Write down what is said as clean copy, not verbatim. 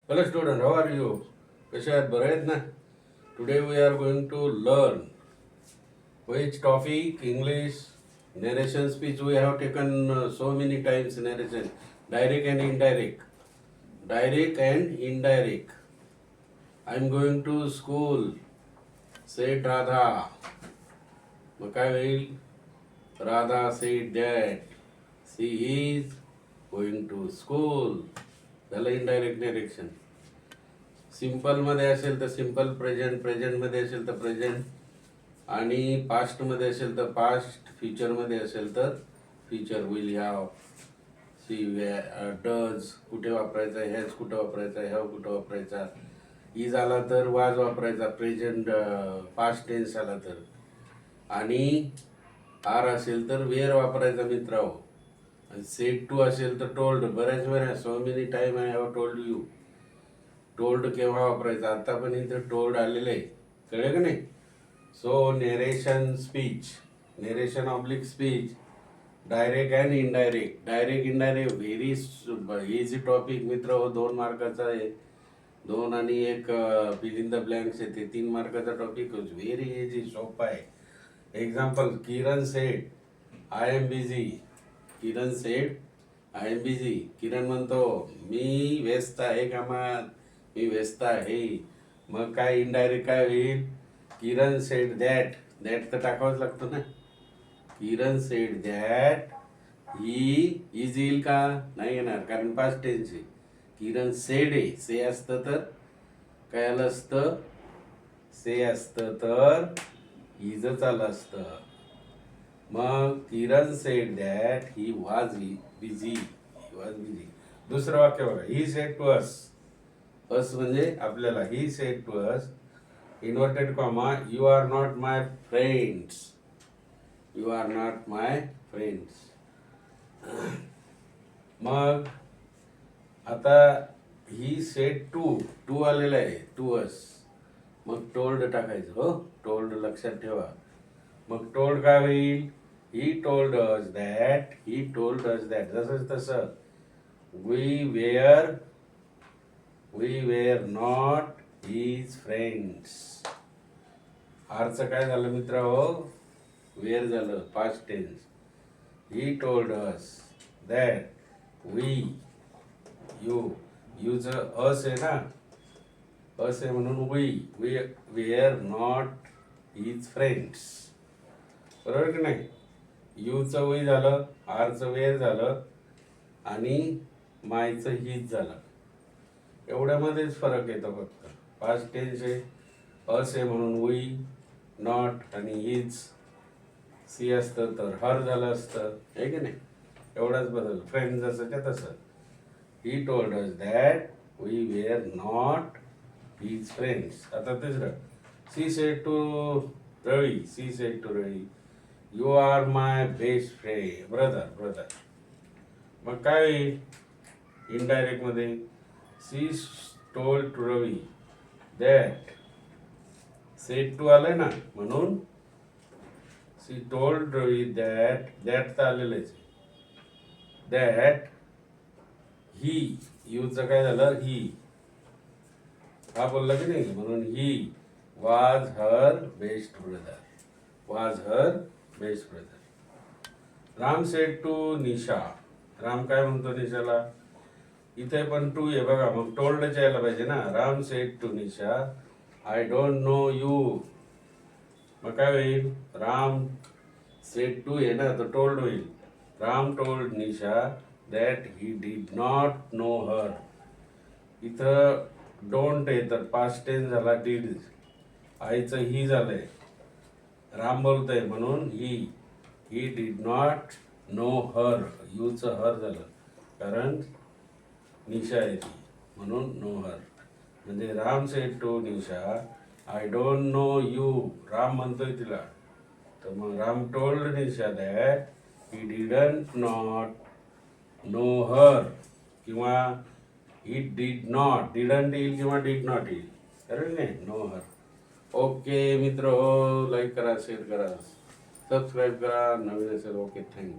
Hello student, how are you? कसे आहेत? बरे आहेत ना? Today we are going to learn which topic English narration speech we have taken so many times narration direct and indirect. Direct and indirect. I am going to school. Said Radha. मग काय होईल? Radha said that she is going to school. झालं indirect narration. Simple मध्ये असेल तर simple present, present मध्ये असेल तर प्रेझेंट, आणि पास्ट मध्ये असेल तर पास्ट, फ्युचर मध्ये असेल तर future. Will have, see, does कुठे वापरायचा, हॅज कुठे वापरायचा, हॅव कुठे वापरायचा, इज आला तर वाज वापरायचा, प्रेझेंट पास्ट टेन्स आला तर, आणि आर असेल तर वेअर वापरायचा मित्रांनो. आणि सेड टू असेल तर टोल्ड. बऱ्याच वेळा so many time I have told you. Told केव्हा वापरायचं, आता पण इथं टोल्ड आलेलं आहे, कळलं का नाही? So narration speech, narration oblique speech, direct and indirect. Direct indirect very easy topic मित्र हो. 2 मार्काचा आहे, 2 आणि 1 फिल इन द ब्लँक्स येते. 3 मार्काचा टॉपिक. व्हेरी इझी, सोपा आहे. Example, Kiran said I am busy. Kiran said I am busy. Kiran म्हणतो मी व्यस्त आहे कामात, मी व्यस्त आहे. मग काय इनडायरेक्ट काय होईल? किरण सेड दॅट. दॅट तर टाकावंच लागतं ना. किरण सेड दॅट ही इज येईल का? नाही येणार, कारण पास्ट टेन्स आहे. किरण सेड आहे. से असतं तर काय आलं असतं? से असतं तर इजच आलं असतं. मग Kiran said that he was busy. Was busy. दुसरं वाक्य बघा. ही सेड टू अस. अस म्हणजे आपल्याला. He said to us, inverted comma, you are not my friends. You are not my friends. मग आता ही सेड टू, टू आलेला आहे, टू अस. मग टोल्ड टाकायचं. हो, टोल्ड लक्षात ठेवा. मग टोल्ड काय होईल? He told us that. He told us that. जसं तसं. We were not his friends. आरचं काय झालं मित्र हो? वेअर झालं, past tense. He told us that we, यूच अस आहे ना, अस आहे म्हणून we were not his friends. बरोबर की नाही? यूचं वी झालं, आरचं वेअर झालं, आणि मायचं हीच झालं. एवढ्यामध्येच फरक येतो फक्त. पास्ट टेन्स आहे, अस आहे म्हणून वी, नॉट आणि हिज. सी असतं तर हर झालं असतं, आहे की नाही? एवढाच बदल. फ्रेंड जसं त्या तसं. He told us that we were not his friends. आता तिसरं. She said to Ravi. She said to Ravi, you are my best friend, brother. मग काय होईल इनडायरेक्ट मध्ये? She told to Ravi that. Said to आलंय ना, म्हणून she told Ravi that. That तर आलेलंच. दॅट ही, यूचं काय झालं? ही. हा बोलला की नाही, म्हणून he was her best brother. Was her best brother. Ram said to Nisha. Ram काय म्हणतो निशाला? इथे पण टू आहे बघा, मग टोल्डच यायला पाहिजे ना. Ram said to Nisha I don't know you. मग काय होईल? राम सेड टू आहे ना, तर टोल्ड होईल. Ram told Nisha that he did not know her. इथं डोंट आहे तर पास्ट टेन्स झाला डिड. आईचं ही झालंय. राम बोलतोय म्हणून he did not know her. यूचं हर झालं, कारण निशा आहे ती, म्हणून नो हर. म्हणजे Ram said to Nisha I don't know you. Ram म्हणतोय तिला, तर मग Ram told Nisha that he didn't not know her, किंवा ही डिड नॉट. डिडंट येईल किंवा डिड नॉट येईल, कारण नाही, नो हर. ओके मित्र हो, लाईक करा, शेअर करा, सबस्क्राईब करा. नवीन असेल ओके, थँक्यू.